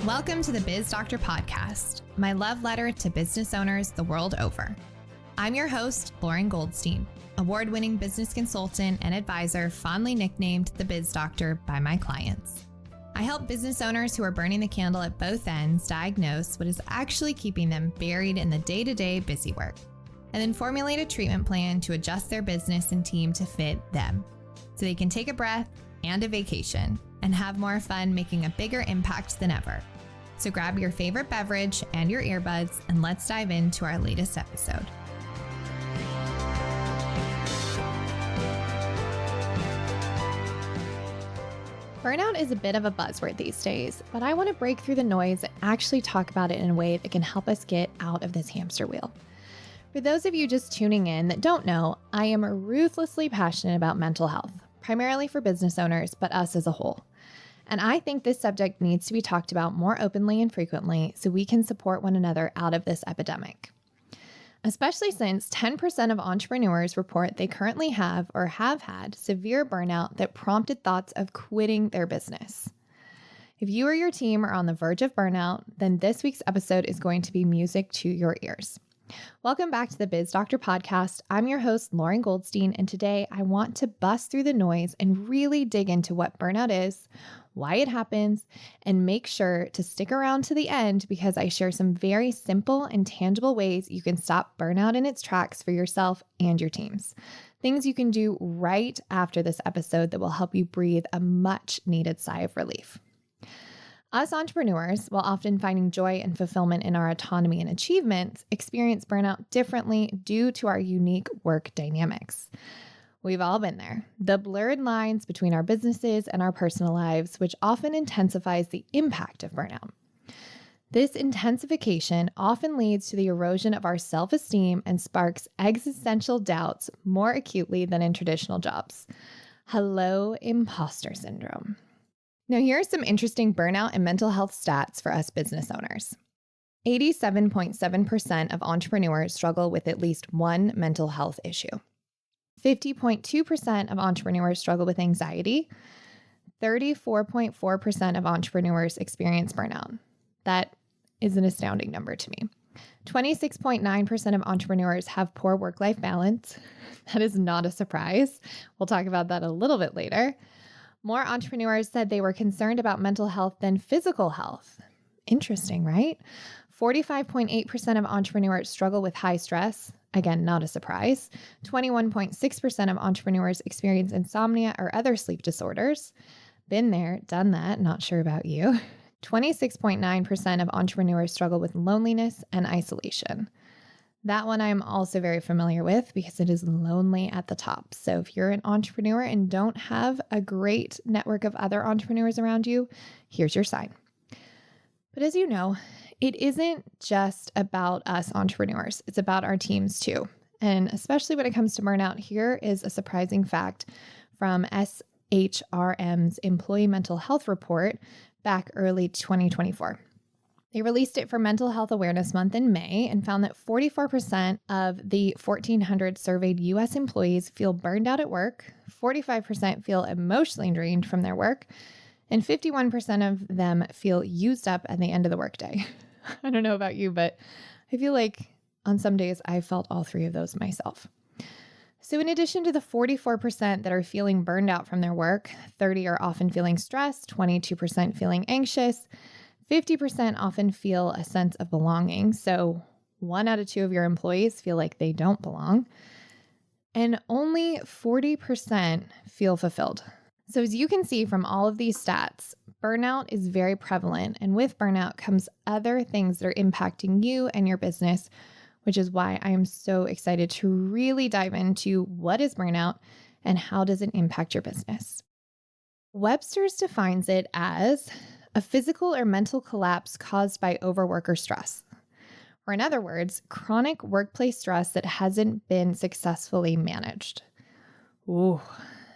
Welcome to the Biz Doctor Podcast, my love letter to business owners the world over. I'm your host, Lauren Goldstein, award-winning business consultant and advisor fondly nicknamed the Biz Doctor by my clients. I help business owners who are burning the candle at both ends diagnose what is actually keeping them buried in the day-to-day busy work, and then formulate a treatment plan to adjust their business and team to fit them, so they can take a breath and a vacation and have more fun making a bigger impact than ever. So grab your favorite beverage and your earbuds, and let's dive into our latest episode. Burnout is a bit of a buzzword these days, but I want to break through the noise and actually talk about it in a way that can help us get out of this hamster wheel. For those of you just tuning in that don't know, I am ruthlessly passionate about mental health, primarily for business owners, but us as a whole. And I think this subject needs to be talked about more openly and frequently so we can support one another out of this epidemic. Especially since 10% of entrepreneurs report they currently have or have had severe burnout that prompted thoughts of quitting their business. If you or your team are on the verge of burnout, then this week's episode is going to be music to your ears. Welcome back to the Biz Doctor Podcast. I'm your host, Lauren Goldstein, and today I want to bust through the noise and really dig into what burnout is, why it happens, and make sure to stick around to the end because I share some very simple and tangible ways you can stop burnout in its tracks for yourself and your teams. Things you can do right after this episode that will help you breathe a much needed sigh of relief. Us entrepreneurs, while often finding joy and fulfillment in our autonomy and achievements, experience burnout differently due to our unique work dynamics. We've all been there. The blurred lines between our businesses and our personal lives, which often intensifies the impact of burnout. This intensification often leads to the erosion of our self-esteem and sparks existential doubts more acutely than in traditional jobs. Hello, imposter syndrome. Now, here are some interesting burnout and mental health stats for us business owners. 87.7% of entrepreneurs struggle with at least one mental health issue. 50.2% of entrepreneurs struggle with anxiety. 34.4% of entrepreneurs experience burnout. That is an astounding number to me. 26.9% of entrepreneurs have poor work-life balance. That is not a surprise. We'll talk about that a little bit later. More entrepreneurs said they were concerned about mental health than physical health. Interesting, right? 45.8% of entrepreneurs struggle with high stress. Again, not a surprise. 21.6% of entrepreneurs experience insomnia or other sleep disorders. Been there, done that, not sure about you. 26.9% of entrepreneurs struggle with loneliness and isolation. That one I'm also very familiar with because it is lonely at the top. So if you're an entrepreneur and don't have a great network of other entrepreneurs around you, here's your sign. But as you know, it isn't just about us entrepreneurs. It's about our teams too. And especially when it comes to burnout, here is a surprising fact from SHRM's Employee Mental Health Report back early 2024. They released it for Mental Health Awareness Month in May and found that 44% of the 1,400 surveyed U.S. employees feel burned out at work, 45% feel emotionally drained from their work, and 51% of them feel used up at the end of the workday. I don't know about you, but I feel like on some days I felt all three of those myself. So in addition to the 44% that are feeling burned out from their work, 30% are often feeling stressed, 22% feeling anxious, 50% often feel a sense of belonging. So 1 out of 2 of your employees feel like they don't belong. And only 40% feel fulfilled. So as you can see from all of these stats, burnout is very prevalent. And with burnout comes other things that are impacting you and your business, which is why I am so excited to really dive into what is burnout and how does it impact your business. Webster's defines it as a physical or mental collapse caused by overwork or stress. Or in other words, chronic workplace stress that hasn't been successfully managed. Ooh,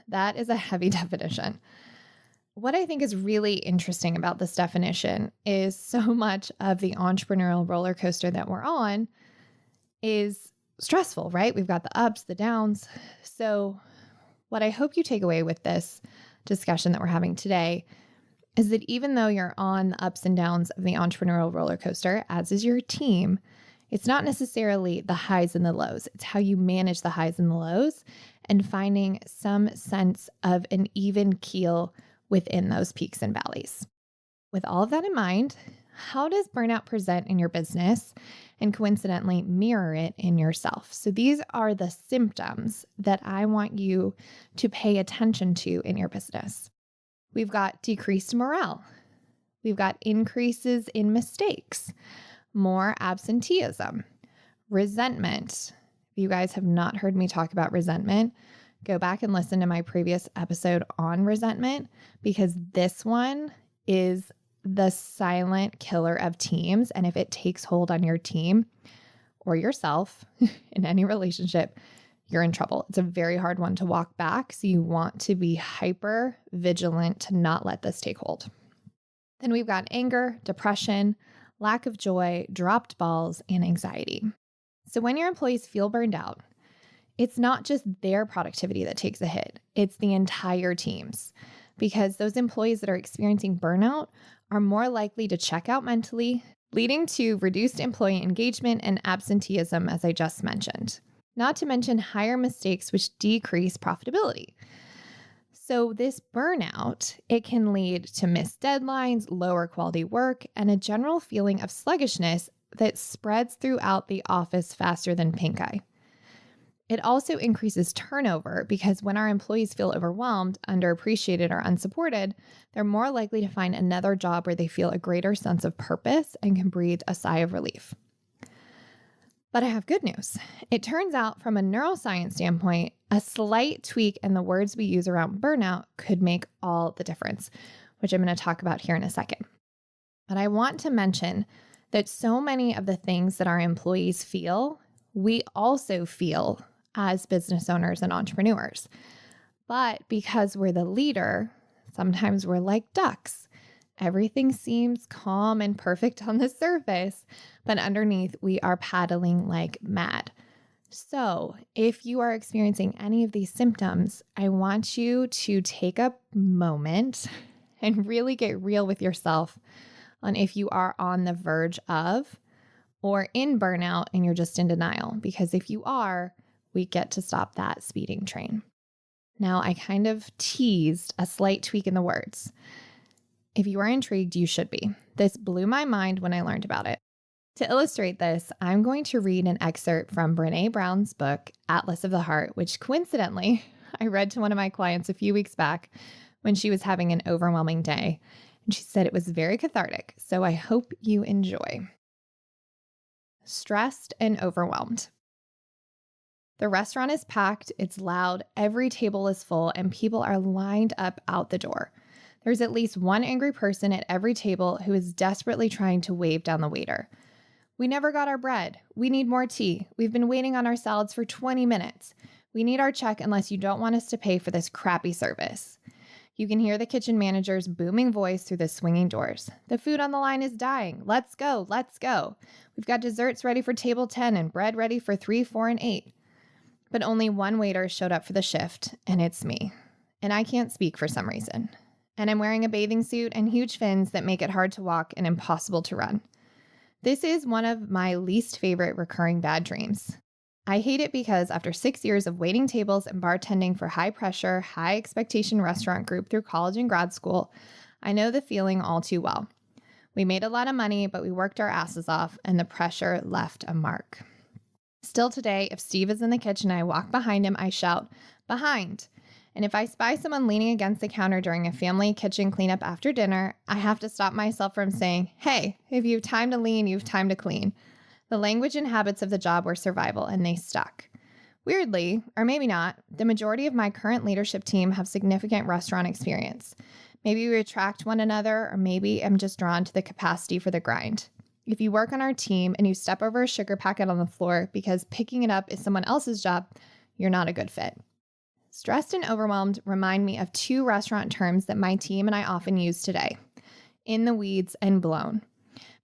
that is a heavy definition. What I think is really interesting about this definition is so much of the entrepreneurial roller coaster that we're on is stressful, right? We've got the ups, the downs. So what I hope you take away with this discussion that we're having today is that even though you're on the ups and downs of the entrepreneurial roller coaster, as is your team, it's not necessarily the highs and the lows. It's how you manage the highs and the lows and finding some sense of an even keel within those peaks and valleys. With all of that in mind, how does burnout present in your business and coincidentally mirror it in yourself? So these are the symptoms that I want you to pay attention to in your business. We've got decreased morale. We've got increases in mistakes, more absenteeism, resentment. If you guys have not heard me talk about resentment, go back and listen to my previous episode on resentment, because this one is the silent killer of teams. And if it takes hold on your team or yourself in any relationship, you're in trouble. It's a very hard one to walk back. So you want to be hyper vigilant to not let this take hold. Then we've got anger, depression, lack of joy, dropped balls, and anxiety. So when your employees feel burned out, it's not just their productivity that takes a hit. It's the entire team's, because those employees that are experiencing burnout are more likely to check out mentally, leading to reduced employee engagement and absenteeism, as I just mentioned. Not to mention higher mistakes, which decrease profitability. So this burnout, it can lead to missed deadlines, lower quality work, and a general feeling of sluggishness that spreads throughout the office faster than pink eye. It also increases turnover because when our employees feel overwhelmed, underappreciated, or unsupported, they're more likely to find another job where they feel a greater sense of purpose and can breathe a sigh of relief. But I have good news. It turns out from a neuroscience standpoint, a slight tweak in the words we use around burnout could make all the difference, which I'm going to talk about here in a second. But I want to mention that so many of the things that our employees feel, we also feel as business owners and entrepreneurs. But because we're the leader, sometimes we're like ducks. Everything seems calm and perfect on the surface, but underneath we are paddling like mad. So if you are experiencing any of these symptoms, I want you to take a moment and really get real with yourself on if you are on the verge of or in burnout and you're just in denial. Because if you are, we get to stop that speeding train. Now, I kind of teased a slight tweak in the words. If you are intrigued, you should be. This blew my mind when I learned about it. To illustrate this, I'm going to read an excerpt from Brené Brown's book, Atlas of the Heart, which coincidentally, I read to one of my clients a few weeks back when she was having an overwhelming day. And she said it was very cathartic, so I hope you enjoy. Stressed and overwhelmed. The restaurant is packed, it's loud, every table is full, and people are lined up out the door. There's at least one angry person at every table who is desperately trying to wave down the waiter. We never got our bread. We need more tea. We've been waiting on our salads for 20 minutes. We need our check unless you don't want us to pay for this crappy service. You can hear the kitchen manager's booming voice through the swinging doors. The food on the line is dying. Let's go. Let's go. We've got desserts ready for table 10 and bread ready for 3, 4, and 8. But only one waiter showed up for the shift, and it's me. And I can't speak for some reason. And I'm wearing a bathing suit and huge fins that make it hard to walk and impossible to run. This is one of my least favorite recurring bad dreams. I hate it because after 6 years of waiting tables and bartending for high pressure, high expectation restaurant group through college and grad school, I know the feeling all too well. We made a lot of money, but we worked our asses off and the pressure left a mark. Still today, if Steve is in the kitchen and I walk behind him, I shout, "Behind!" And if I spy someone leaning against the counter during a family kitchen cleanup after dinner, I have to stop myself from saying, "Hey, if you have time to lean, you have time to clean." The language and habits of the job were survival, and they stuck. Weirdly, or maybe not, the majority of my current leadership team have significant restaurant experience. Maybe we attract one another, or maybe I'm just drawn to the capacity for the grind. If you work on our team and you step over a sugar packet on the floor because picking it up is someone else's job, you're not a good fit. Stressed and overwhelmed remind me of two restaurant terms that my team and I often use today: in the weeds and blown.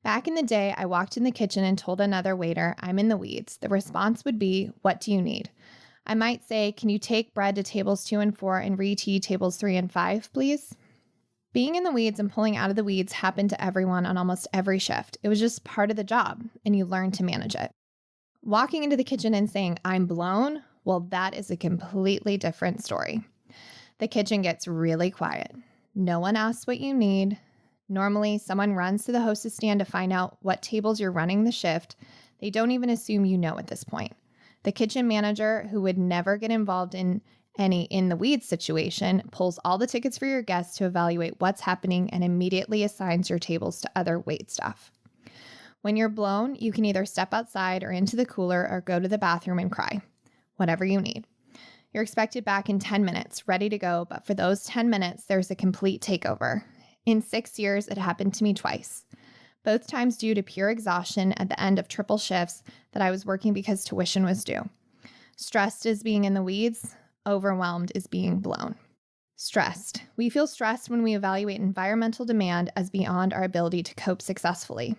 Back in the day, I walked in the kitchen and told another waiter, "I'm in the weeds." The response would be, "What do you need?" I might say, "Can you take bread to tables 2 and 4 and re-tea tables 3 and 5, please?" Being in the weeds and pulling out of the weeds happened to everyone on almost every shift. It was just part of the job, and you learn to manage it. Walking into the kitchen and saying, "I'm blown," well, that is a completely different story. The kitchen gets really quiet. No one asks what you need. Normally, someone runs to the hostess stand to find out what tables you're running the shift. They don't even assume you know at this point. The kitchen manager, who would never get involved in any in the weeds situation, pulls all the tickets for your guests to evaluate what's happening and immediately assigns your tables to other wait staff. When you're blown, you can either step outside or into the cooler or go to the bathroom and cry, whatever you need. You're expected back in 10 minutes, ready to go, but for those 10 minutes, there's a complete takeover. In 6 years, it happened to me twice, both times due to pure exhaustion at the end of triple shifts that I was working because tuition was due. Stressed is being in the weeds. Overwhelmed is being blown. Stressed. We feel stressed when we evaluate environmental demand as beyond our ability to cope successfully.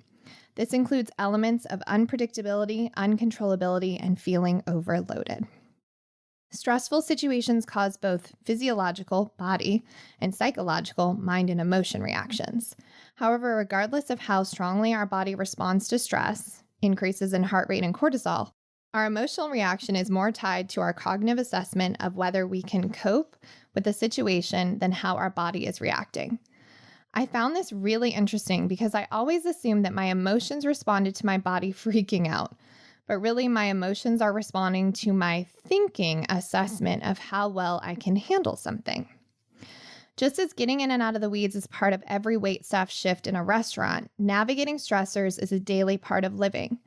This includes elements of unpredictability, uncontrollability, and feeling overloaded. Stressful situations cause both physiological, body, and psychological, mind and emotion reactions. However, regardless of how strongly our body responds to stress, increases in heart rate and cortisol, our emotional reaction is more tied to our cognitive assessment of whether we can cope with the situation than how our body is reacting. I found this really interesting because I always assumed that my emotions responded to my body freaking out, but really my emotions are responding to my thinking assessment of how well I can handle something. Just as getting in and out of the weeds is part of every waitstaff shift in a restaurant, navigating stressors is a daily part of living.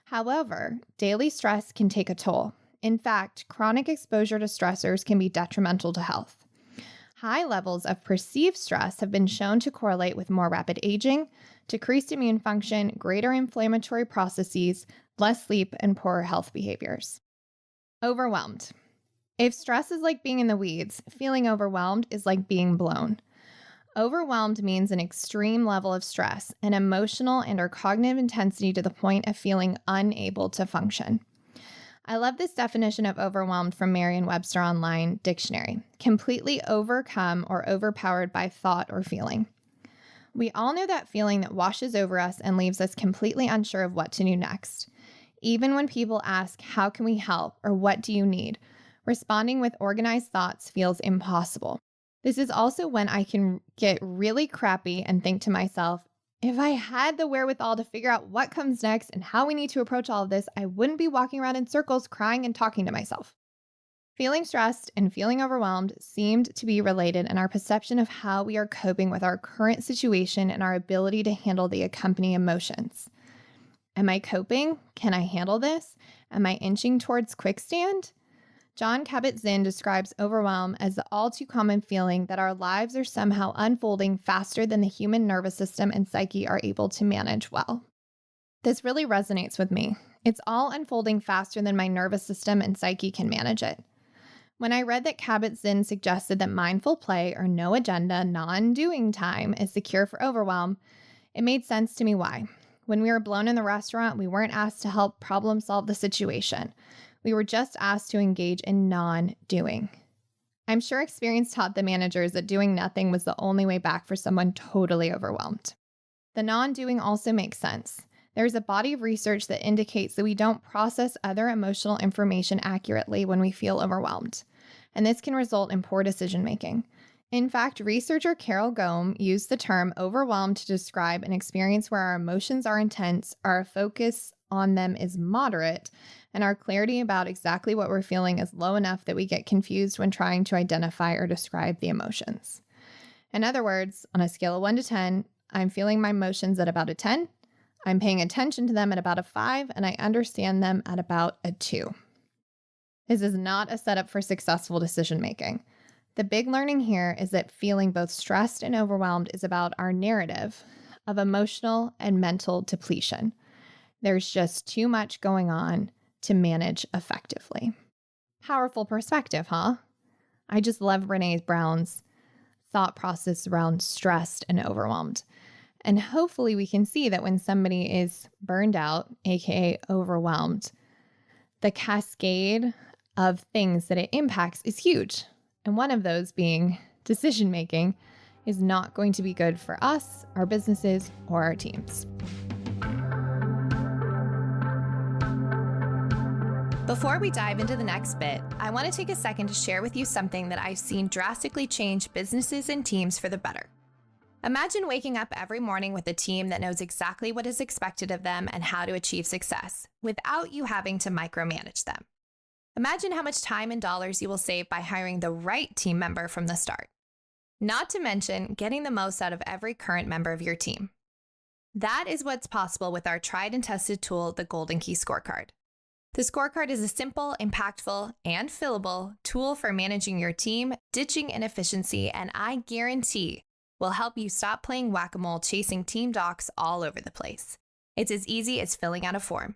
However, daily stress can take a toll. In fact, chronic exposure to stressors can be detrimental to health. High levels of perceived stress have been shown to correlate with more rapid aging, decreased immune function, greater inflammatory processes, less sleep, and poorer health behaviors. Overwhelmed. If stress is like being in the weeds, feeling overwhelmed is like being blown. Overwhelmed means an extreme level of stress, an emotional and or cognitive intensity to the point of feeling unable to function. I love this definition of overwhelmed from Merriam-Webster Online Dictionary: completely overcome or overpowered by thought or feeling. We all know that feeling that washes over us and leaves us completely unsure of what to do next. Even when people ask, "How can we help?" or "What do you need?" responding with organized thoughts feels impossible. This is also when I can get really crappy and think to myself, if I had the wherewithal to figure out what comes next and how we need to approach all of this, I wouldn't be walking around in circles crying and talking to myself. Feeling stressed and feeling overwhelmed seemed to be related in our perception of how we are coping with our current situation and our ability to handle the accompanying emotions. Am I coping? Can I handle this? Am I inching towards quicksand? Jon Kabat-Zinn describes overwhelm as the all too common feeling that our lives are somehow unfolding faster than the human nervous system and psyche are able to manage well. This really resonates with me. It's all unfolding faster than my nervous system and psyche can manage it. When I read that Kabat-Zinn suggested that mindful play or no agenda, non-doing time is the cure for overwhelm, it made sense to me why. When we were blown in the restaurant, we weren't asked to help problem solve the situation. We were just asked to engage in non-doing. I'm sure experience taught the managers that doing nothing was the only way back for someone totally overwhelmed. The non-doing also makes sense. There's a body of research that indicates that we don't process other emotional information accurately when we feel overwhelmed, and this can result in poor decision-making. In fact, researcher Carol Gohm used the term overwhelmed to describe an experience where our emotions are intense, our focus on them is moderate, and our clarity about exactly what we're feeling is low enough that we get confused when trying to identify or describe the emotions. In other words, on a scale of 1 to 10, I'm feeling my emotions at about a 10, I'm paying attention to them at about a 5, and I understand them at about a 2. This is not a setup for successful decision-making. The big learning here is that feeling both stressed and overwhelmed is about our narrative of emotional and mental depletion. There's just too much going on to manage effectively. Powerful perspective, huh? I just love Brené Brown's thought process around stressed and overwhelmed. And hopefully we can see that when somebody is burned out, aka overwhelmed, the cascade of things that it impacts is huge. And one of those being decision-making is not going to be good for us, our businesses, or our teams. Before we dive into the next bit, I want to take a second to share with you something that I've seen drastically change businesses and teams for the better. Imagine waking up every morning with a team that knows exactly what is expected of them and how to achieve success without you having to micromanage them. Imagine how much time and dollars you will save by hiring the right team member from the start. Not to mention getting the most out of every current member of your team. That is what's possible with our tried and tested tool, the Golden Key Scorecard. The scorecard is a simple, impactful, and fillable tool for managing your team, ditching inefficiency, and I guarantee will help you stop playing whack-a-mole chasing team docs all over the place. It's as easy as filling out a form.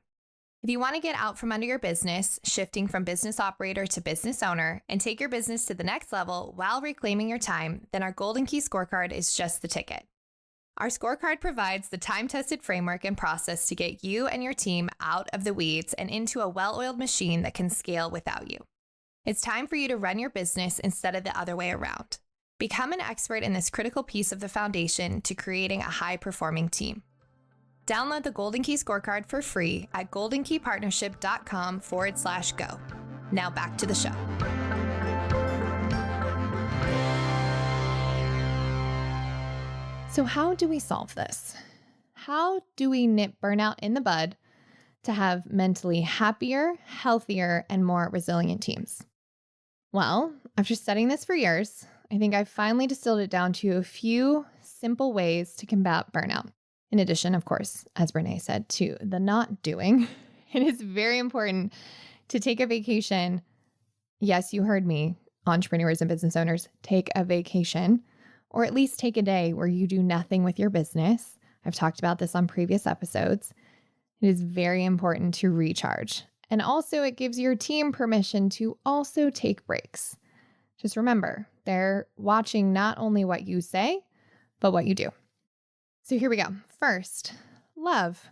If you want to get out from under your business, shifting from business operator to business owner, and take your business to the next level while reclaiming your time, then our Golden Key Scorecard is just the ticket. Our scorecard provides the time-tested framework and process to get you and your team out of the weeds and into a well-oiled machine that can scale without you. It's time for you to run your business instead of the other way around. Become an expert in this critical piece of the foundation to creating a high-performing team. Download the Golden Key Scorecard for free at goldenkeypartnership.com/go. Now back to the show. So how do we solve this? How do we nip burnout in the bud to have mentally happier, healthier, and more resilient teams? Well, after studying this for years, I think I've finally distilled it down to a few simple ways to combat burnout. In addition, of course, as Brene said, to the not doing. It is very important to take a vacation. Yes, you heard me, entrepreneurs and business owners, take a vacation. Or at least take a day where you do nothing with your business. I've talked about this on previous episodes. It is very important to recharge. And also it gives your team permission to also take breaks. Just remember, they're watching not only what you say, but what you do. So here we go. First, love.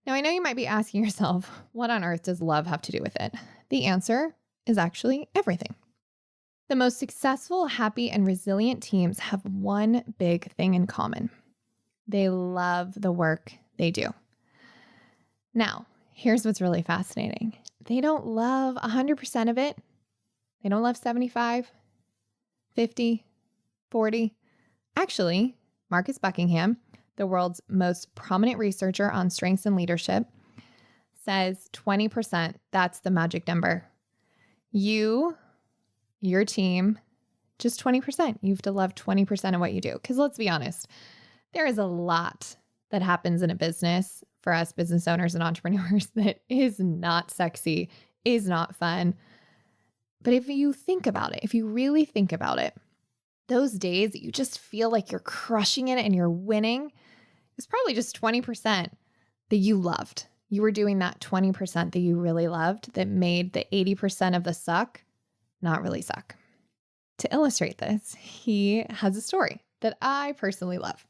Now I know you might be asking yourself, what on earth does love have to do with it? The answer is actually everything. The most successful, happy, and resilient teams have one big thing in common. They love the work they do. Now, here's what's really fascinating. They don't love 100% of it. They don't love 75, 50, 40. Actually, Marcus Buckingham, the world's most prominent researcher on strengths and leadership, says 20%, that's the magic number. Your team, just 20%. You have to love 20% of what you do. Because let's be honest, there is a lot that happens in a business for us business owners and entrepreneurs that is not sexy, is not fun. But if you think about it, if you really think about it, those days that you just feel like you're crushing it and you're winning, it's probably just 20% that you loved. You were doing that 20% that you really loved that made the 80% of the suck not really suck. To illustrate this, he has a story that I personally love.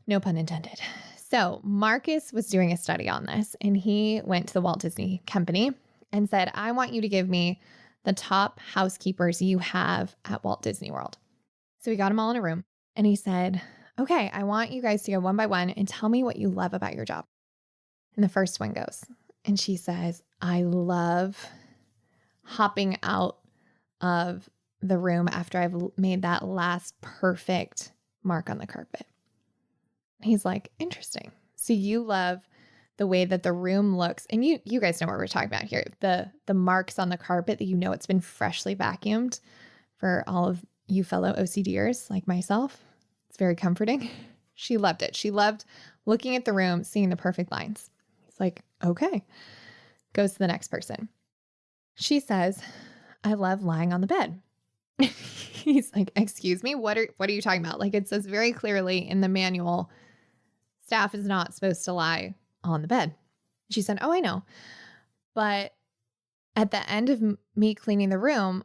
No pun intended. So Marcus was doing a study on this, and he went to the Walt Disney Company and said, I want you to give me the top housekeepers you have at Walt Disney World. So he got them all in a room, and he said, okay, I want you guys to go one by one and tell me what you love about your job. And the first one goes, and she says, I love hopping out of the room after I've made that last perfect mark on the carpet. He's like, interesting. So you love the way that the room looks, and you guys know what we're talking about here. The marks on the carpet that you know it's been freshly vacuumed for all of you fellow OCDers like myself. It's very comforting. She loved it. She loved looking at the room, seeing the perfect lines. He's like, okay. Goes to the next person. She says, I love lying on the bed. He's like, excuse me, what are you talking about? Like, it says very clearly in the manual, staff is not supposed to lie on the bed. She said, oh, I know. But at the end of me cleaning the room,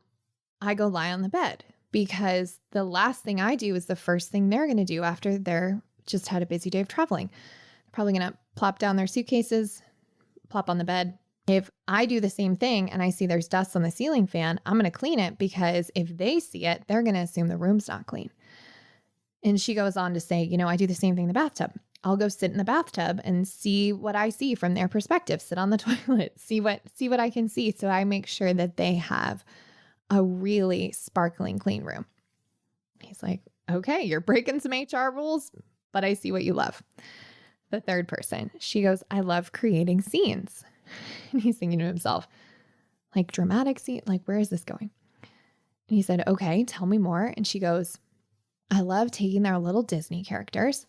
I go lie on the bed because the last thing I do is the first thing they're going to do after they're just had a busy day of traveling. They're probably going to plop down their suitcases, plop on the bed. If I do the same thing and I see there's dust on the ceiling fan, I'm going to clean it because if they see it, they're going to assume the room's not clean. And she goes on to say, I do the same thing in the bathtub. I'll go sit in the bathtub and see what I see from their perspective, sit on the toilet, see what I can see. So I make sure that they have a really sparkling clean room. He's like, okay, you're breaking some HR rules, but I see what you love. The third person, she goes, I love creating scenes. And he's thinking to himself, like dramatic scene, like where is this going? And he said, okay, tell me more. And she goes, I love taking their little Disney characters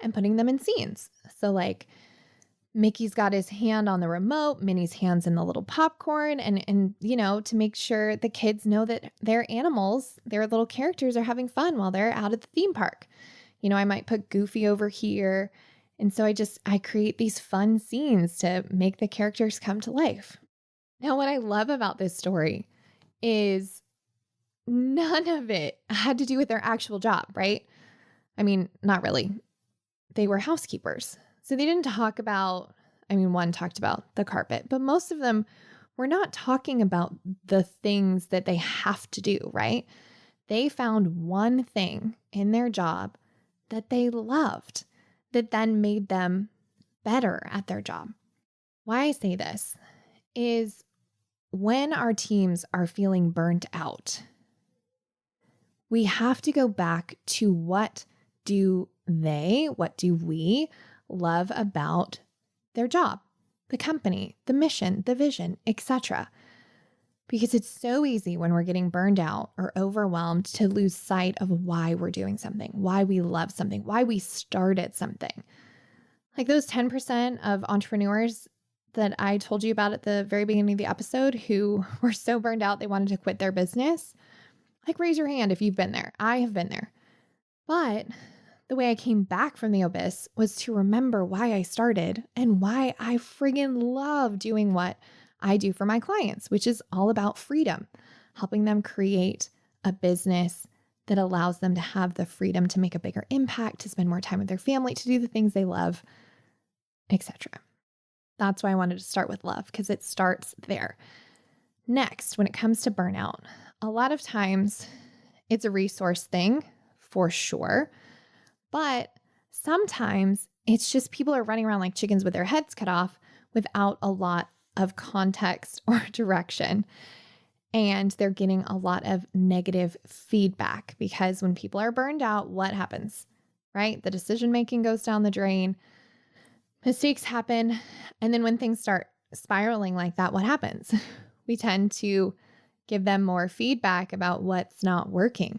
and putting them in scenes. So like Mickey's got his hand on the remote, Minnie's hand's in the little popcorn, and to make sure the kids know that their animals, their little characters are having fun while they're out at the theme park. I might put Goofy over here. And so I create these fun scenes to make the characters come to life. Now, what I love about this story is none of it had to do with their actual job, right? I mean, not really. They were housekeepers. So they didn't talk about, one talked about the carpet, but most of them were not talking about the things that they have to do, right? They found one thing in their job that they loved that then made them better at their job. Why I say this is when our teams are feeling burnt out, we have to go back to what do we love about their job, the company, the mission, the vision, etc. Because it's so easy when we're getting burned out or overwhelmed to lose sight of why we're doing something, why we love something, why we started something. Like those 10% of entrepreneurs that I told you about at the very beginning of the episode who were so burned out they wanted to quit their business. Like raise your hand if you've been there. I have been there. But the way I came back from the abyss was to remember why I started and why I friggin' love doing what I do for my clients, which is all about freedom, helping them create a business that allows them to have the freedom to make a bigger impact, to spend more time with their family, to do the things they love, etc. That's why I wanted to start with love, because it starts there. Next, when it comes to burnout, a lot of times it's a resource thing for sure, but sometimes it's just people are running around like chickens with their heads cut off without a lot of context or direction. And they're getting a lot of negative feedback because when people are burned out, what happens, right? The decision-making goes down the drain, mistakes happen. And then when things start spiraling like that, what happens? We tend to give them more feedback about what's not working.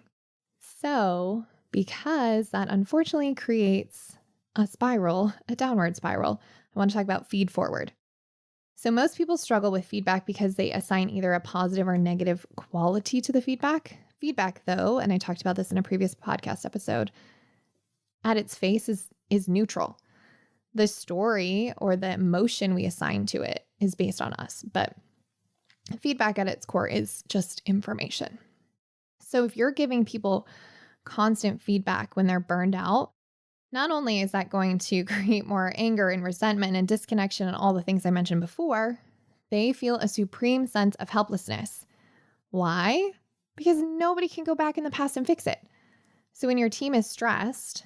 So because that unfortunately creates a spiral, a downward spiral, I want to talk about feed forward. So most people struggle with feedback because they assign either a positive or negative quality to the feedback. Feedback, though, and I talked about this in a previous podcast episode, at its face is neutral. The story or the emotion we assign to it is based on us, but feedback at its core is just information. So if you're giving people constant feedback when they're burned out, not only is that going to create more anger and resentment and disconnection and all the things I mentioned before, they feel a supreme sense of helplessness. Why? Because nobody can go back in the past and fix it. So when your team is stressed,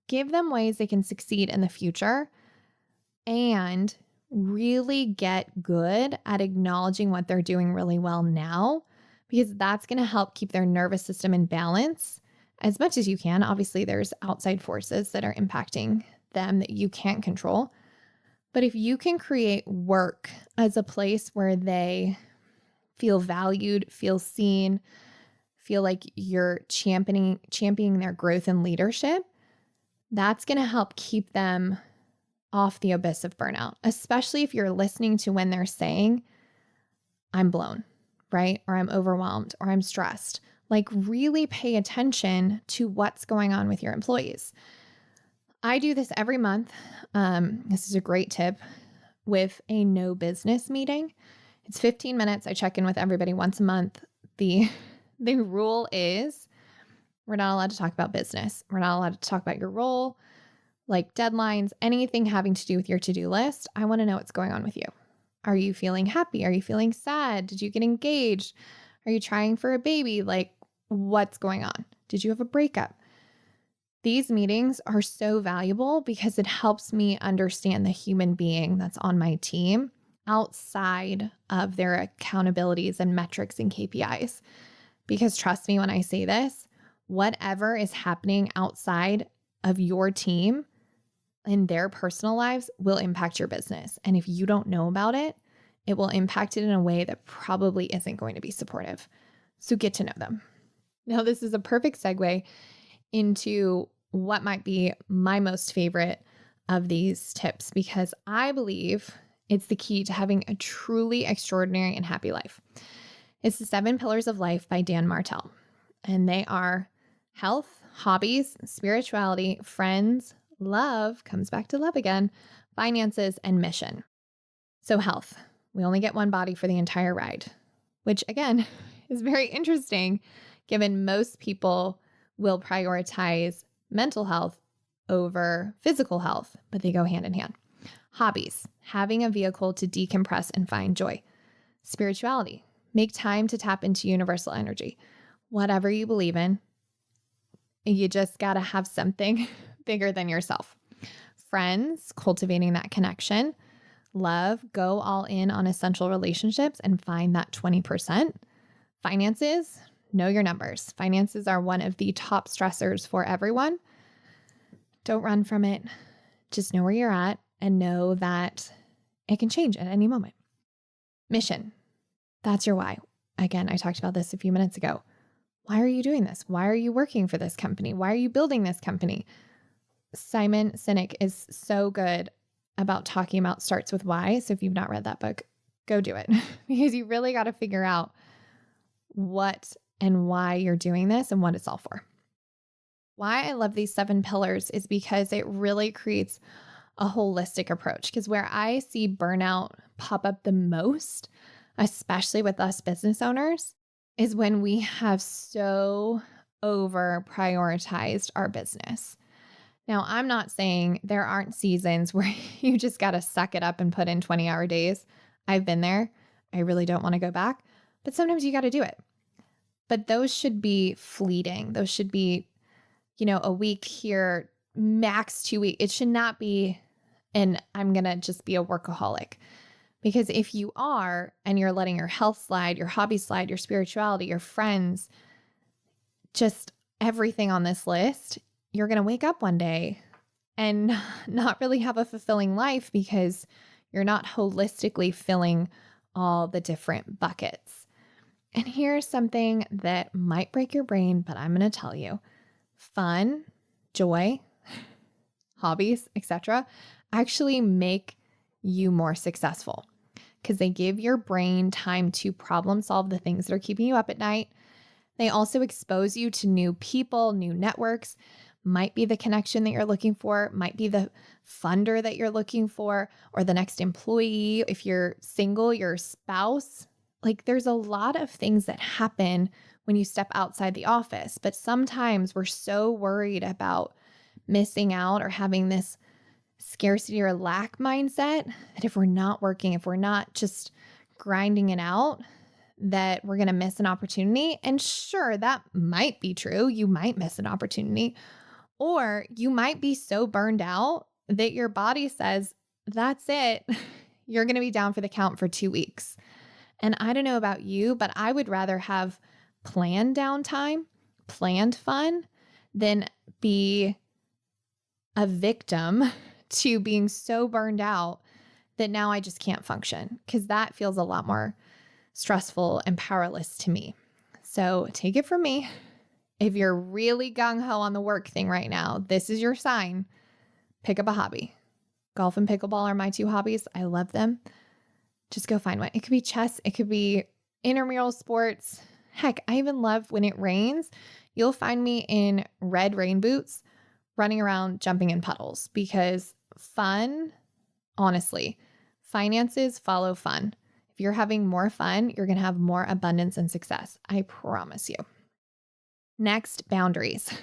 give them ways they can succeed in the future and really get good at acknowledging what they're doing really well now, because that's going to help keep their nervous system in balance as much as you can. Obviously, there's outside forces that are impacting them that you can't control. But if you can create work as a place where they feel valued, feel seen, feel like you're championing their growth and leadership, that's going to help keep them off the abyss of burnout, especially if you're listening to when they're saying, I'm blown, right? Or I'm overwhelmed, or I'm stressed. Like really pay attention to what's going on with your employees. I do this every month. This is a great tip with a no business meeting. It's 15 minutes. I check in with everybody once a month. The rule is we're not allowed to talk about business. We're not allowed to talk about your role, like deadlines, anything having to do with your to-do list. I want to know what's going on with you. Are you feeling happy? Are you feeling sad? Did you get engaged? Are you trying for a baby? Like, what's going on? Did you have a breakup? These meetings are so valuable because it helps me understand the human being that's on my team outside of their accountabilities and metrics and KPIs. Because trust me when I say this, whatever is happening outside of your team in their personal lives will impact your business. And if you don't know about it, it will impact it in a way that probably isn't going to be supportive. So get to know them. Now, this is a perfect segue into what might be my most favorite of these tips, because I believe it's the key to having a truly extraordinary and happy life. It's the 7 Pillars of Life by Dan Martell, and they are health, hobbies, spirituality, friends, love, comes back to love again, finances, and mission. So health, we only get one body for the entire ride, which again is very interesting given most people will prioritize mental health over physical health, but they go hand in hand. Hobbies, having a vehicle to decompress and find joy. Spirituality, make time to tap into universal energy. Whatever you believe in, you just got to have something bigger than yourself. Friends, cultivating that connection. Love, go all in on essential relationships and find that 20%. Finances, know your numbers. Finances are one of the top stressors for everyone. Don't run from it. Just know where you're at and know that it can change at any moment. Mission, that's your why. Again, I talked about this a few minutes ago. Why are you doing this? Why are you working for this company? Why are you building this company? Simon Sinek is so good about talking about starts with why. So if you've not read that book, go do it because you really got to figure out what and why you're doing this and what it's all for. Why I love these 7 pillars is because it really creates a holistic approach. Because where I see burnout pop up the most, especially with us business owners, is when we have so over prioritized our business. Now, I'm not saying there aren't seasons where you just got to suck it up and put in 20-hour days. I've been there. I really don't want to go back, but sometimes you got to do it. But those should be fleeting. Those should be, a week here, max 2 weeks. It should not be, and I'm going to just be a workaholic. Because if you are, and you're letting your health slide, your hobby slide, your spirituality, your friends, just everything on this list, you're going to wake up one day and not really have a fulfilling life because you're not holistically filling all the different buckets. And here's something that might break your brain, but I'm going to tell you. Fun, joy, hobbies, etc. actually make you more successful because they give your brain time to problem solve the things that are keeping you up at night. They also expose you to new people, new networks, might be the connection that you're looking for, might be the funder that you're looking for, or the next employee. If you're single, your spouse. Like there's a lot of things that happen when you step outside the office, but sometimes we're so worried about missing out or having this scarcity or lack mindset that if we're not working, if we're not just grinding it out, that we're going to miss an opportunity. And sure, that might be true. You might miss an opportunity, or you might be so burned out that your body says, that's it. You're going to be down for the count for 2 weeks. And I don't know about you, but I would rather have planned downtime, planned fun, than be a victim to being so burned out that now I just can't function, because that feels a lot more stressful and powerless to me. So take it from me. If you're really gung-ho on the work thing right now, this is your sign. Pick up a hobby. Golf and pickleball are my 2 hobbies. I love them. Just go find one. It could be chess. It could be intramural sports. Heck, I even love when it rains. You'll find me in red rain boots running around jumping in puddles, because fun, honestly, finances follow fun. If you're having more fun, you're going to have more abundance and success. I promise you. Next, boundaries.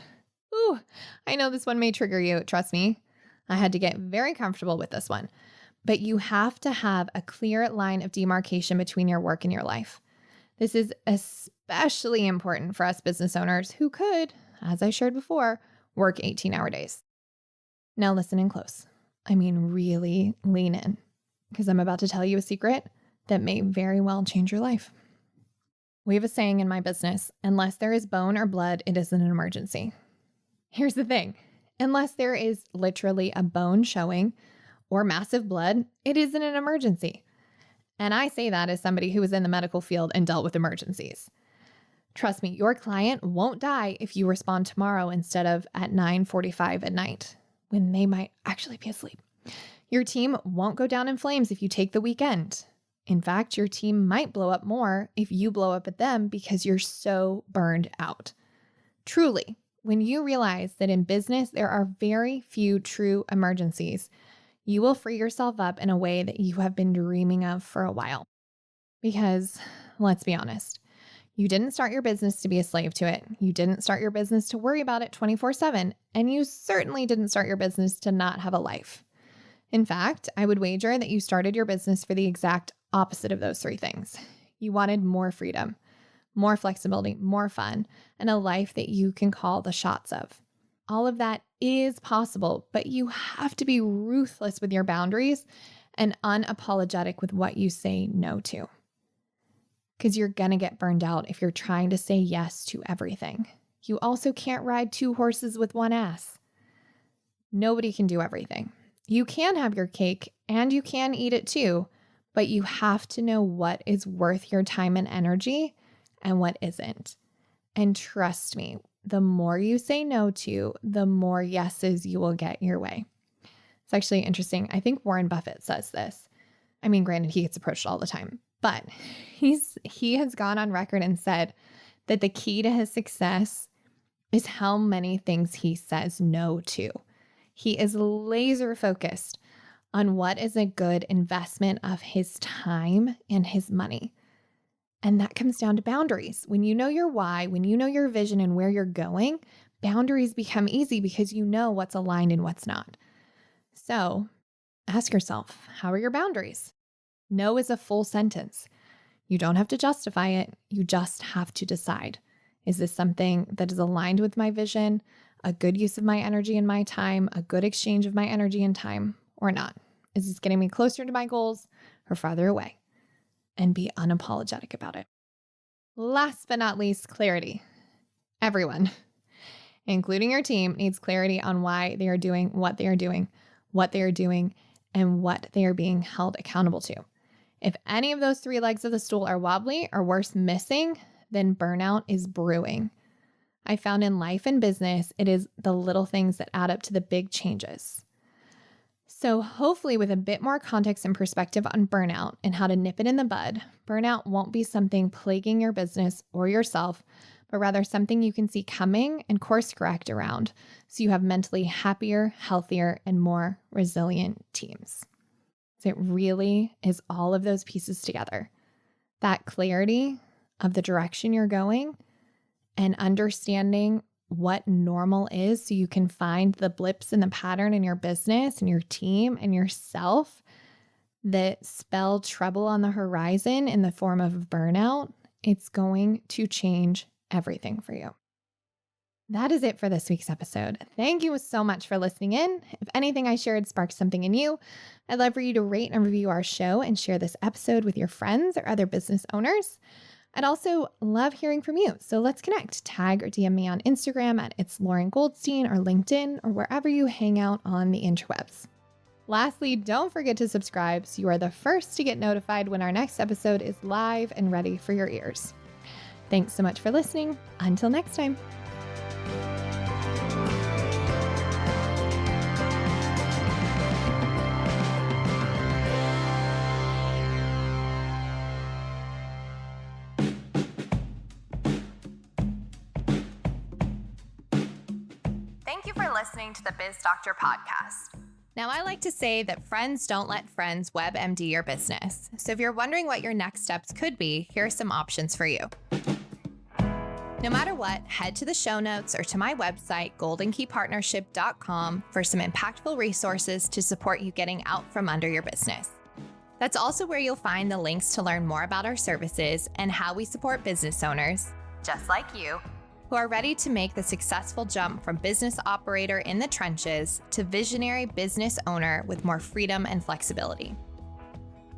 Ooh, I know this one may trigger you. Trust me. I had to get very comfortable with this one. But you have to have a clear line of demarcation between your work and your life. This is especially important for us business owners who could, as I shared before, work 18-hour days. Now listen in close. I mean, really lean in, because I'm about to tell you a secret that may very well change your life. We have a saying in my business, unless there is bone or blood, it isn't an emergency. Here's the thing. Unless there is literally a bone showing or massive blood, it isn't an emergency. And I say that as somebody who was in the medical field and dealt with emergencies. Trust me, your client won't die if you respond tomorrow instead of at 9:45 at night, when they might actually be asleep. Your team won't go down in flames if you take the weekend. In fact, your team might blow up more if you blow up at them because you're so burned out. Truly, when you realize that in business there are very few true emergencies, you will free yourself up in a way that you have been dreaming of for a while. Because, let's be honest, you didn't start your business to be a slave to it. You didn't start your business to worry about it 24/7, and you certainly didn't start your business to not have a life. In fact, I would wager that you started your business for the exact opposite of those three things. You wanted more freedom, more flexibility, more fun, and a life that you can call the shots of. All of that is possible, but you have to be ruthless with your boundaries and unapologetic with what you say no to. Because you're going to get burned out if you're trying to say yes to everything. You also can't ride two horses with one ass. Nobody can do everything. You can have your cake and you can eat it too, but you have to know what is worth your time and energy and what isn't. And trust me, the more you say no to, the more yeses you will get your way. It's actually interesting. I think Warren Buffett says this. I mean, granted, he gets approached all the time, but he has gone on record and said that the key to his success is how many things he says no to. He is laser focused on what is a good investment of his time and his money. And that comes down to boundaries. When you know your why, when you know your vision and where you're going, boundaries become easy because you know what's aligned and what's not. So ask yourself, how are your boundaries? No is a full sentence. You don't have to justify it. You just have to decide. Is this something that is aligned with my vision, a good use of my energy and my time, a good exchange of my energy and time, or not? Is this getting me closer to my goals or farther away? And be unapologetic about it. Last but not least, clarity. Everyone, including your team, needs clarity on why they are doing what they are doing, and what they are being held accountable to. If any of those three legs of the stool are wobbly or worse, missing, then burnout is brewing. I found in life and business, it is the little things that add up to the big changes. So hopefully with a bit more context and perspective on burnout and how to nip it in the bud, burnout won't be something plaguing your business or yourself, but rather something you can see coming and course correct around so you have mentally happier, healthier, and more resilient teams. So it really is all of those pieces together. That clarity of the direction you're going and understanding what normal is so you can find the blips in the pattern in your business and your team and yourself that spell trouble on the horizon in the form of burnout. It's going to change everything for you. That is it for this week's episode. Thank you so much for listening in. If anything I shared sparked something in you, I'd love for you to rate and review our show and share this episode with your friends or other business owners. I'd also love hearing from you. So let's connect. Tag or DM me on Instagram at It's Lauren Goldstein or LinkedIn or wherever you hang out on the interwebs. Lastly, don't forget to subscribe so you are the first to get notified when our next episode is live and ready for your ears. Thanks so much for listening. Until next time. Thank you for listening to the Biz Doctor Podcast. Now, I like to say that friends don't let friends WebMD your business. So if you're wondering what your next steps could be, here are some options for you. No matter what, head to the show notes or to my website, goldenkeypartnership.com, for some impactful resources to support you getting out from under your business. That's also where you'll find the links to learn more about our services and how we support business owners, just like you, who are ready to make the successful jump from business operator in the trenches to visionary business owner with more freedom and flexibility.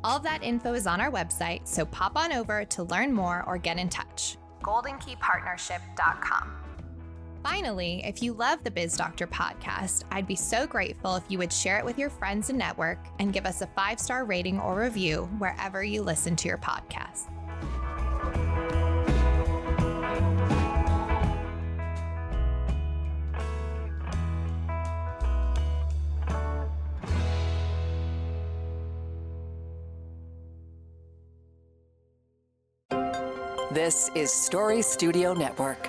All of that info is on our website, so pop on over to learn more or get in touch. goldenkeypartnership.com. Finally, if you love the Biz Doctor podcast, I'd be so grateful if you would share it with your friends and network and give us a 5-star rating or review wherever you listen to your podcast. This is Story Studio Network.